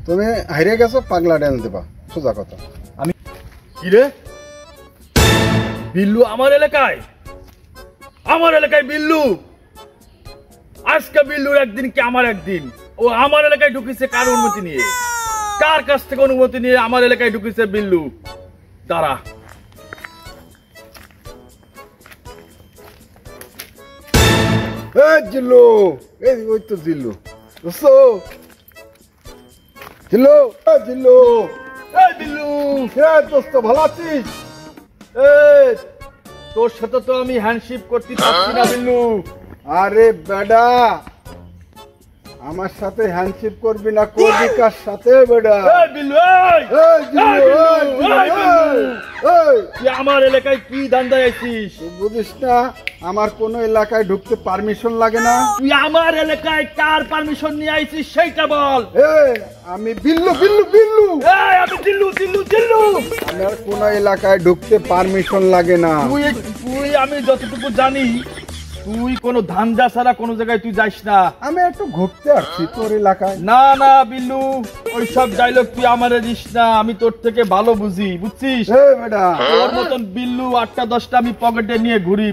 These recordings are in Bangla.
তুমি হারিয়ে গেছো, পাগলা ড্যান্স দেবা, সোজা কথা। আমি কি রে বিল্লু আমার এলাকায় বিল্লু? আজকে বিল্লুর একদিন কি আমার একদিন? ও আমার এলাকায় ঢুকিছে কার অনুমতি নিয়ে? কার কাছ থেকে অনুমতি নিয়ে আমার এলাকায় ঢুকিছে বিল্লু? দাঁড়া। জিল্লু, এই ওই তো জিল্লু, বুঝছো? জিল্লু, জিল্লু, এই বিল্লু, দোস্ত ভালো আছিস? তোর সাথে তো আমি হ্যান্ডশিপ করতে পারছি না বিল্লু। আরে বেডা, আমার সাথে হ্যান্ডশিপ করবি না, করবি কার সাথে বেডা? বিল্লু, তুই আমার এলাকায় কি ধান্দায় আছিস? বুঝিস না আমার কোন এলাকায় ঢুকতে পারমিশন লাগে না? তুই আমার এলাকায় কার পারমিশন নিয়ে আইছিস সেইটা বল। আমি বিল্লু বিল্লু বিল্লু, আমি জিল্লু জিল্লু জিল্লু। আমার কোন এলাকায় ঢুকতে পারমিশন লাগে না। তুই আমি যতটুকু জানি তুই কোনো ধান্দা ছাড়া কোনো জায়গায় তুই যাস না। আমি একটু ঘুরতে আসছি তোর এলাকায়। না না বিল্লু, ওই সব ডায়লগ তুই আমারে দিস না, আমি তোর থেকে ভালো বুঝি, বুঝছিস? তোর মতন বিল্লু 8টা 10টা আমি পকেটে নিয়ে ঘুরি।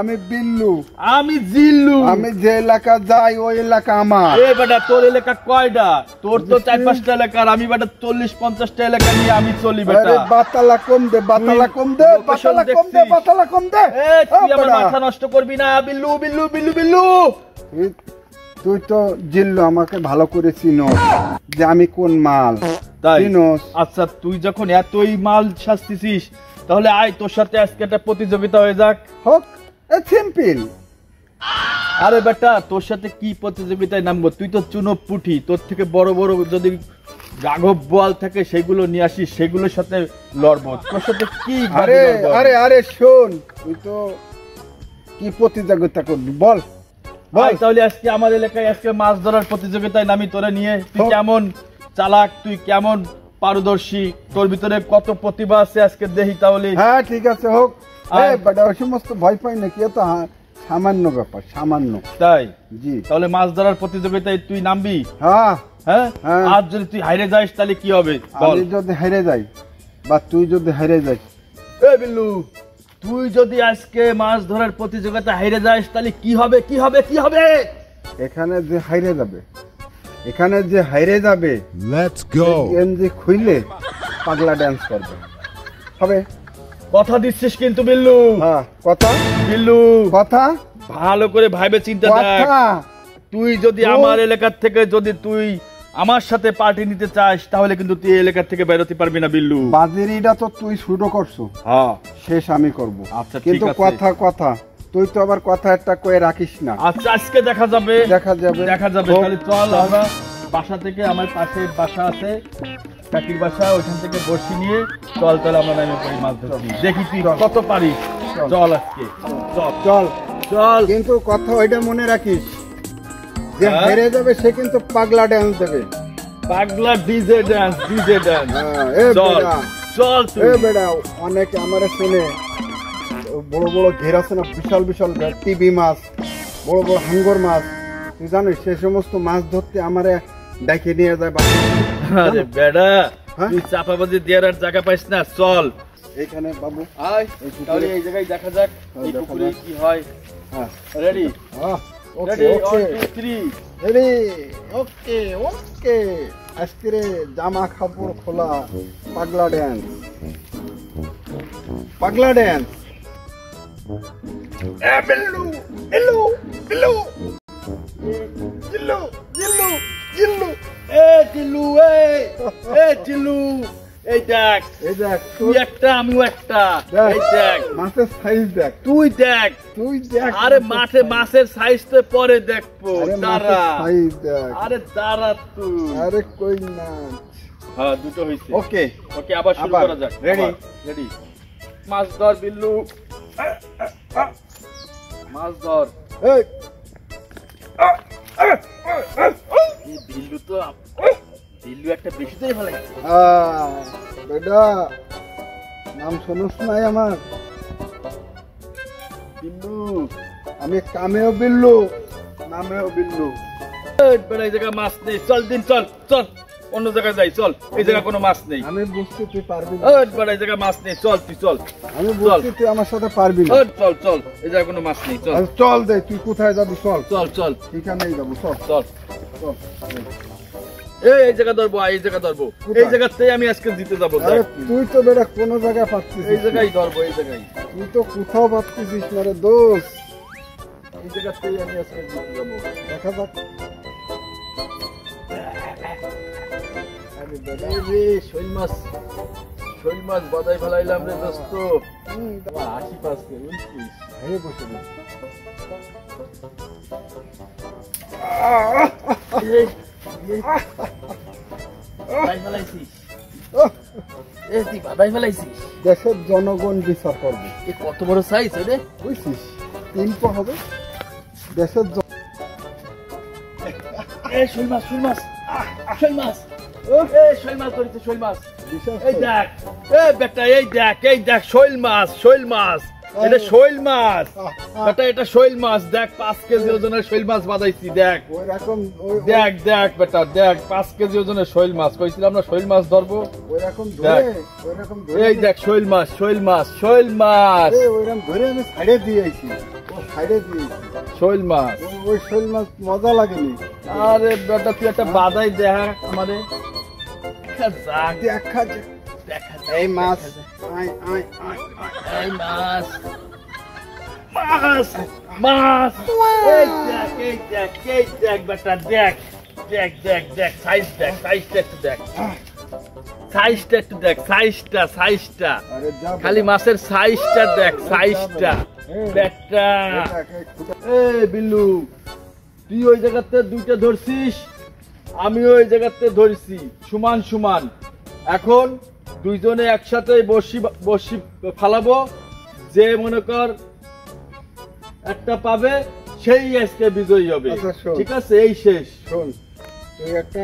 আমি বিল্লু, আমি জিল্লু। আমি যে এলাকা যাই ওই এলাকা আমার। বেটা তোর এলাকা কয়টা? তোর তো 4-5টা এলাকার, আমি বেটা 40-50টা এলাকা নিয়ে আমি চলি বেটা। বাতালা কম দে, বাতালা কম দে, বাতালা কম দে, বাতালা কম দে। তুই আমার মাথা নষ্ট করবি না বিল্লু বিল্লু বিল্লু বিল্লু। তুই তো জিল্লু আমাকে ভালো করে চিনোস যে আমি কোন মাল, চিনোস। আচ্ছা তুই যখন এতই মাল শাস্তিছিস তাহলে আয় তোর সাথে আজকে একটা প্রতিযোগিতা হয়ে যাক। হোক, সিম্পল। আরে বেটা তোর সাথে কি প্রতিযোগিতায় নামবো? তুই তো চুনো পুঠি, তোর থেকে বড় বড় যদি রাঘব বোয়াল থাকে সেগুলো নিয়ে আসিস, সেগুলোর সাথে লড়বো। তোর সাথে কি? আরে আরে আরে শোন, তুই তো কি প্রতিযোগিতা করবি বল? ভাই তাহলে আজকে আমার এলাকায় আজকে মাছ ধরার প্রতিযোগিতায় নামি তোরে নিয়ে। তুই কেমন চালাক, তুই কেমন পারদর্শী, তোর ভিতরে কত প্রতিভা আছে আজকে দেখি তাহলে। হ্যাঁ ঠিক আছে, হোক। ওই সমস্ত ভয় পাই নাকি? এত সামান্য ব্যাপার, সামান্য। তাই? জি। তাহলে মাছ ধরার প্রতিযোগিতায় তুই নামবি? হ্যাঁ হ্যাঁ। আর যদি তুই হাইরে যাস তাহলে কি হবে? আমি যদি হেরে যাই বা তুই যদি হেরে যাস? বিল্লু তুই যদি আজকে মাছ ধরার প্রতিযোগিতা হাইরে যাস তাহলে কি হবে? কি হবে? কি হবে? এখানে যে হাইরে যাবে, এখানে যে হাইরে যাবে, লেটস গো, গেঞ্জি খুইলে পাগলা ড্যান্স করবে, হবে? কথা দিচ্ছিস কিন্তু বিল্লু? হ্যাঁ কথা। বিল্লু কথা ভালো করে ভাইবে চিন্তা দেখ। তুই যদি আমার এলাকার থেকে যদি তুই আমার সাথে পার্টি নিতে চাস তাহলে কিন্তু তুই এলাকা থেকে বেরোতে পারবি না বিল্লু। বাজিরিটা তো তুই শুরু করছো, হ্যাঁ শেষ আমি করব। আচ্ছা কিন্তু কথা কথা তুই তো আবার কথা একটা কয়ে রাখিস না। আচ্ছা আজকে দেখা যাবে, দেখা যাবে, দেখা যাবে। তাহলে চল আমরা বাসা থেকে, আমার পাশে বাসা আছে কাকির বাসা, ওইখান থেকে বসি নিয়ে চল তাহলে আমরা নামে পড়ি মাছ ধরছি, দেখি তুই কত পারিস। চল আজকে চল চল চল। কিন্তু কথা ওইটা মনে রাখিস, যে হেরে যাবে সে কিন্তু পাগলা ড্যান্স দেবে। পাগলা ডিজে ড্যান্স, ডিজে ড্যান্স। চল চল। বেড়া অনেকে আমার শুনে বড় বড় ঘের আছে না, বিশাল বিশাল টিভি মাছ, বড় বড় হাঙ্গর মাছ, তুই জানিস সে সমস্ত মাছ ধরতে আমারে ডাকে নিয়ে যায়। আরে বেড়া তুই চাপাবাজি দেওয়ার আর জায়গা পাইস না, চল এইখানে বাবু আয় তাহলে এই জায়গায় দেখা যাক এই পুকুরে কি হয়। হ্যাঁ রেডি? ওকে ওকে রেডি, ওকে ওকে। আজকে জামা কাপড় খোলা, পাগলা ড্যান্স, পাগলা ড্যান্স। বিল্লু বিল্লু বিল্লু জিল্লু জিল্লু জিল্লু, জিল্লু জিল্লু, এই দেখ, এই দেখ তুই একটা আমিও একটা, এই দেখ মাছের সাইজ দেখ, তুই দেখ, তুই দেখ। আরে মাঠে মাছের সাইজ তো পরে দেখবো, দাঁড়া। সাইজ দেখ, আরে দাঁড়া তুই। আরে কই না। হ্যাঁ দুটো হইছে। ওকে ওকে আবার শুরু করা যাক। Ready ready. মাছ ধর বিল্লু, মাছ ধর। এই বিল্লু তো বিল্লু একটা বেশি ধরে ভালো লাগছে। বেটা নাম শুনুস নাই আমার? বিল্লু, আমি কামেও বিল্লু, নামেও বিল্লু। বেড়া এই জায়গায় মাছ নেই, চল দিন চল চল অন্য জায়গায় যাই চল, এই জায়গায় কোনো মাছ নেই। আমি বুঝছি তুই পারবি না। এই জায়গায় মাছ নেই, চল তুই চল। আমি বুঝছি তুই আমার সাথে পারবি না। চল চল, এই জায়গায় কোনো মাছ নেই, চল চল দে, তুই কোথায় যাবি চল। চল চল, এখানেই যাবো চল। চল চল। এই জায়গা ধরবো, এই জায়গা ধরবো, এই জায়গাতেই আমি আজকে জিতে যাবো। আরে তুই তো বেটা কোনো জায়গায় পাচ্ছিস, এই জায়গায় ধরবো, এই জায়গায়, তুই তো কোথাও পাচ্ছিস না রে দোষ। এই জায়গাতেই আমি আজকে জিতে যাবো। দেখা যাক। এই রে শৈল মাছ, শৈল মাছ বাদাই ফেলাইলাম রে দোস্ত। 80 পাঁচকে 29 এই বসে নে। দেশের জনগণ বিচার করবে। কত বড় সাইজ রে, বুঝছিস? 3 পা হবে দেশের শৈল মাছ, শৈল মাছ, শৈল মাছ, শৈল মাছ ধরেছে, শৈল মাছ। এই দেখ, বেটা এই দেখ, এই দেখ শৈল মাছ, শৈল মাছ, এটা শৈল মাছ বেটা, এটা শৈল মাছ। দেখ 5 কেজি ওজনের শৈল মাছ বাঁধাইছি, দেখ ওইরকম দেখ দেখ বেটা, দেখ 5 কেজি ওজনের শৈল মাছ। কইছিলাম না শৈল মাছ ধরবো, ওইরকম ধরে, ওইরকম ধরে। এই দেখ শৈল মাছ, শৈল মাছ, শৈল মাছ, ওইরকম ধরে আমি ছাড়ে দিয়েছি, ও ছাড়ে দিয়েছি শৈল মাছ। ওই শৈল মাছ মজা লাগেনি। আরে বেটা তুই একটা বাদাই দেখা আমারে, দেখা এই মাছ, আয় আয় আয় এই মাছ, মাছ, মাছ, এই দেখ, এই দেখ, এই দেখ বেটা, দেখ দেখ দেখ দেখ, সাইজ দেখ, সাইজটা একটু দেখ, সাইজটা একটু দেখ, সাইজটা, সাইজটা, আরে যা খালি মাছের সাইজটা দেখ, সাইজটা বেটা। এই বিল্লু, তুই ওই জায়গাতে 2টা ধরছিস, আমি ওই জায়গাতে ধরছি সমান সমান। এখন দুইজনে একসাথে বসি বসি ফালাবো, যে মনে কর একটা পাবে সেই আজকে বিজয়ী হবে। আচ্ছা, শোন। ঠিক আছে, এই শেষ। শোন, তুই একটা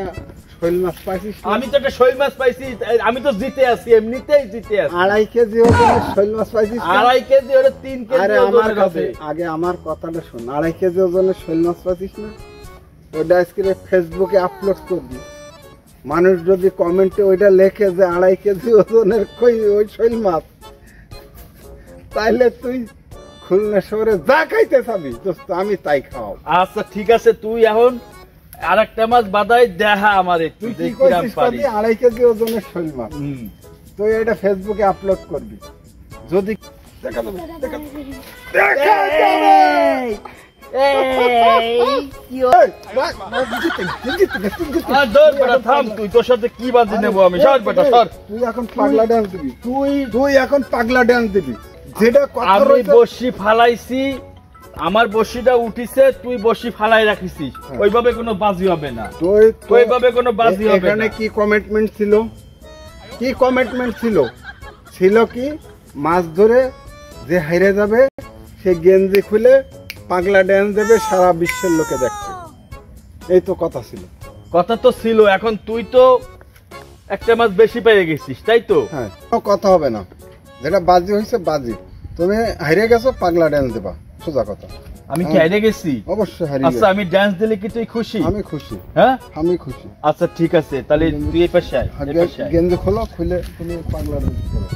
শৈল মাছ পাইছিস না? আমি তো একটা শৈল মাছ পাইছি, আমি তো জিতে আছি, এমনিতেই জিতে আছি। 2.5 কেজি ওজনের শৈল মাছ পাইছিস না? 2.5 কেজি ওটা 3 কেজি আরে আমার ওজনের কাছে হবে। আগে আমার কথাটা শোন। 2.5 কেজি ওজনের শৈল মাছ পাইছিস না? ওইটা আজকে ফেসবুকে আপলোড করবি। মানুষ যদি কমেন্টে ওইটা লেখে যে 2.5 কেজি ওজনের ওই শৈল মাছ, তাইলে তুই খুলনা শহরে যা খাইতে চাবি দোস্ত, আমি তাই খাও। আচ্ছা ঠিক আছে, তুই এখন আরেকটা মাছ বাদাই দেখা আমারে, তুই তুই কি কিরাম করছিস? পারিস। 2.5 কেজি ওজনের শৈল মাছ তুই এটা ফেসবুকে আপলোড করবি। যদি দেখা যাবে, দেখা যাবে, দেখা যাবে। আর ধর বেটা, থাম তুই, তোর সাথে কি বাজি নেবো আমি, সর বেটা সর। তুই এখন পাগলা ডান্স দিবি, তুই এখন পাগলা ডান্স দিবি। যেটা কথা আমি রয়েছে, বসি ফালাইছি, আমার বসিটা উঠিছে, তুই বসি ফালাই রাখিছিস, ওইভাবে কোনো বাজি হবে না, ওইভাবে কোনো বাজি হবে এখানে না। কি কমিটমেন্ট ছিল? কি কমিটমেন্ট ছিল? ছিল কি, মাছ ধরে যে হাইরে যাবে সে গেঞ্জি খুলে পাগলা ড্যান্স দেবে, সারা বিশ্বের লোকে দেখবে। এই তো কথা ছিল। কথা তো ছিল, এখন তুই তো একটা মাছ বেশি পেয়ে গেছিস, তাই তো? হ্যাঁ, কোনো কথা হবে না, যেটা বাজি হয়েছে বাজি। তুমি হারিয়ে গেছো, পাগলা ড্যান্স দেবা, সোজা কথা। আমি কি হারিয়ে গেছি? অবশ্যই হারিয়ে আচ্ছা, আমি ডান্স দিলে কি তুই খুশি? আমি খুশি, হ্যাঁ আমি খুশি। আচ্ছা ঠিক আছে, তাহলে তুই এই পাশে আয়, এই পাশে আয়। গেঞ্জি খোলো, খুলে তুমি পাগলা ড্যান্স করো।